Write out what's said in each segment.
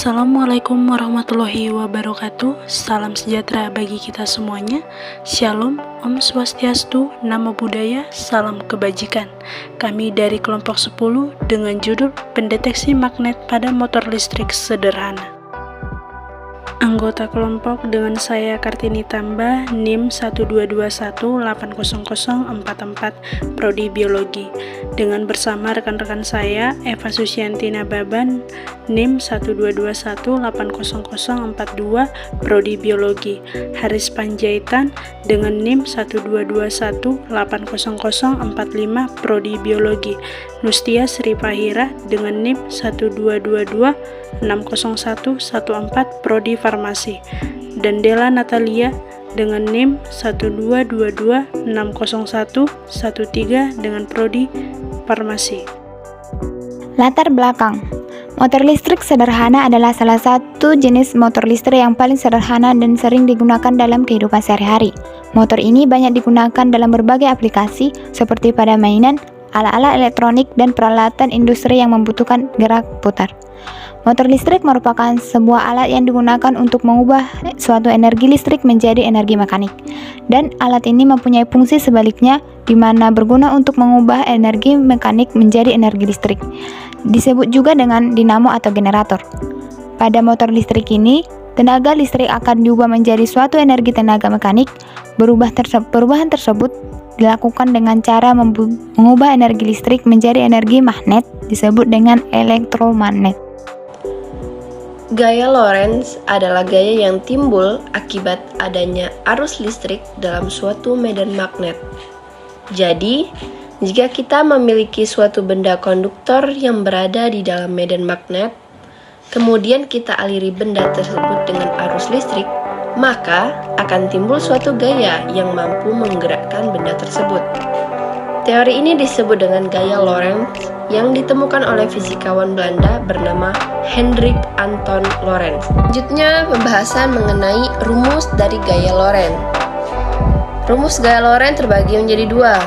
Assalamualaikum warahmatullahi wabarakatuh. Salam sejahtera bagi kita semuanya. Shalom, Om Swastiastu, Namo Buddhaya, salam kebajikan. Kami dari kelompok 10 dengan judul Pendeteksi Magnet pada Motor Listrik Sederhana. Anggota kelompok dengan saya Kartini Tamba, NIM 122180044, Prodi Biologi. Dengan bersama rekan-rekan saya, Eva Susianti Nababan, NIM 122180042, Prodi Biologi. Haris Panjaitan dengan NIM 122180045, Prodi Biologi. Nustia Sri Fahira dengan NIM 122260114, Prodi Farmasi. Dan Dela Natalia dengan NIM 122260113 dengan Prodi Farmasi. Latar belakang. Motor listrik sederhana adalah salah satu jenis motor listrik yang paling sederhana dan sering digunakan dalam kehidupan sehari-hari. Motor ini banyak digunakan dalam berbagai aplikasi seperti pada mainan, alat-alat elektronik, dan peralatan industri yang membutuhkan gerak putar. Motor listrik merupakan sebuah alat yang digunakan untuk mengubah suatu energi listrik menjadi energi mekanik. Dan alat ini mempunyai fungsi sebaliknya, di mana berguna untuk mengubah energi mekanik menjadi energi listrik. Disebut juga dengan dinamo atau generator. Pada motor listrik ini, tenaga listrik akan diubah menjadi suatu energi tenaga mekanik. Perubahan tersebut dilakukan dengan cara mengubah energi listrik menjadi energi magnet, disebut dengan elektromagnet. Gaya Lorentz adalah gaya yang timbul akibat adanya arus listrik dalam suatu medan magnet. Jadi, jika kita memiliki suatu benda konduktor yang berada di dalam medan magnet, kemudian kita aliri benda tersebut dengan arus listrik, maka akan timbul suatu gaya yang mampu menggerakkan benda tersebut. Teori ini disebut dengan gaya Lorentz yang ditemukan oleh fisikawan Belanda bernama Hendrik Anton Lorentz. Selanjutnya, pembahasan mengenai rumus dari gaya Lorentz. Rumus gaya Lorentz terbagi menjadi dua,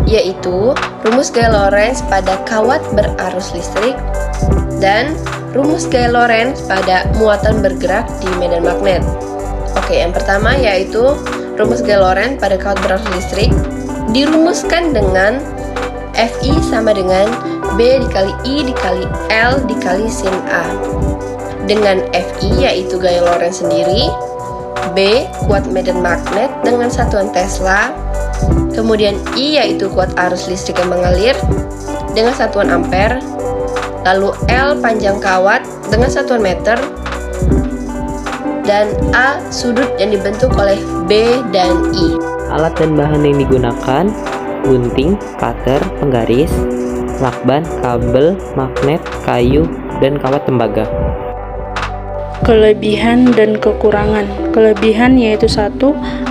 yaitu rumus gaya Lorentz pada kawat berarus listrik dan rumus gaya Lorentz pada muatan bergerak di medan magnet. Oke, yang pertama yaitu rumus gaya Lorentz pada kawat berarus listrik dirumuskan dengan Fi sama dengan B dikali I dikali L dikali sin A. Dengan Fi yaitu gaya Lorentz sendiri, B kuat medan magnet dengan satuan Tesla, kemudian I yaitu kuat arus listrik yang mengalir dengan satuan ampere, lalu L panjang kawat dengan satuan meter, dan A sudut yang dibentuk oleh B dan I. Alat dan bahan yang digunakan: gunting, cutter, penggaris, lakban, kabel, magnet, kayu, dan kawat tembaga. Kelebihan dan kekurangan. Kelebihan yaitu 1.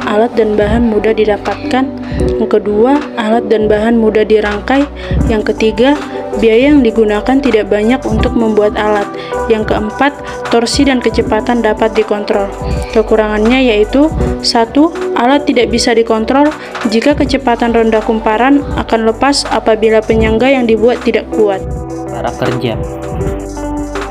Alat dan bahan mudah didapatkan. Yang kedua, alat dan bahan mudah dirangkai. Yang ketiga, biaya yang digunakan tidak banyak untuk membuat alat. Yang keempat, torsi dan kecepatan dapat dikontrol. Kekurangannya yaitu 1. Alat tidak bisa dikontrol jika kecepatan ronda kumparan akan lepas apabila penyangga yang dibuat tidak kuat. Cara kerja.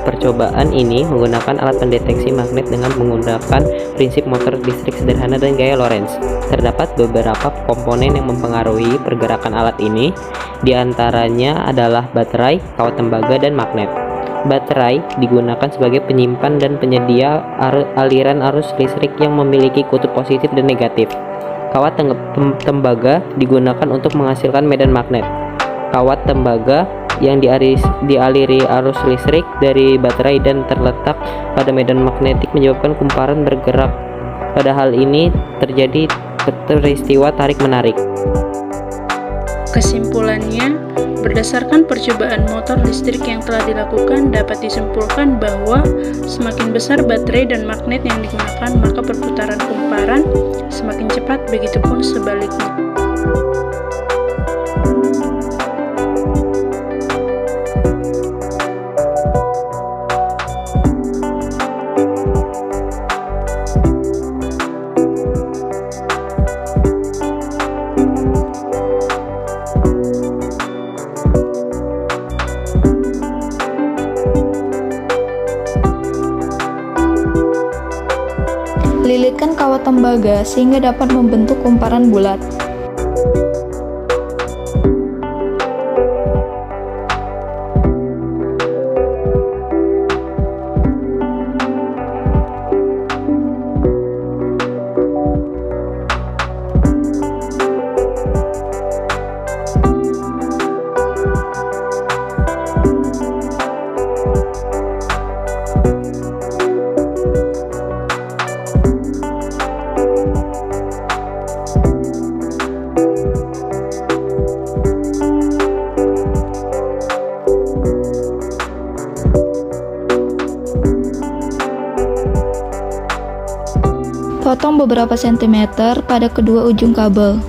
Percobaan ini menggunakan alat pendeteksi magnet dengan menggunakan prinsip motor listrik sederhana dan gaya Lorentz. Terdapat beberapa komponen yang mempengaruhi pergerakan alat ini, di antaranya adalah baterai, kawat tembaga, dan magnet. Baterai digunakan sebagai penyimpan dan penyedia aliran arus listrik yang memiliki kutub positif dan negatif. Kawat tembaga digunakan untuk menghasilkan medan magnet. Kawat tembaga yang dialiri arus listrik dari baterai dan terletak pada medan magnetik menyebabkan kumparan bergerak. Pada hal ini terjadi peristiwa tarik-menarik. Kesimpulannya, berdasarkan percobaan motor listrik yang telah dilakukan, dapat disimpulkan bahwa semakin besar baterai dan magnet yang digunakan, maka perputaran kumparan semakin cepat, begitupun sebaliknya. Ikatkan kawat tembaga sehingga dapat membentuk kumparan bulat. Potong beberapa sentimeter pada kedua ujung kabel.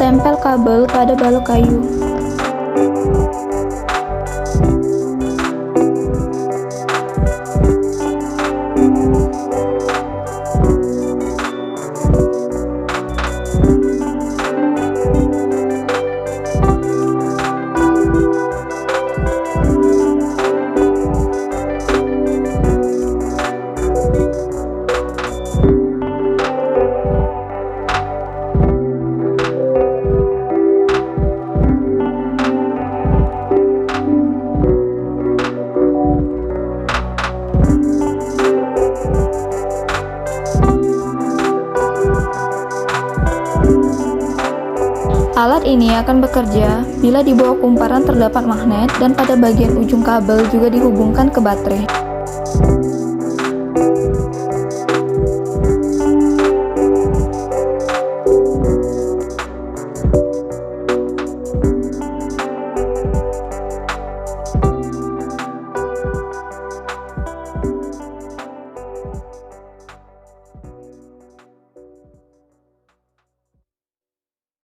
Tempel kabel pada balok kayu. Alat ini akan bekerja bila di bawah kumparan terdapat magnet dan pada bagian ujung kabel juga dihubungkan ke baterai.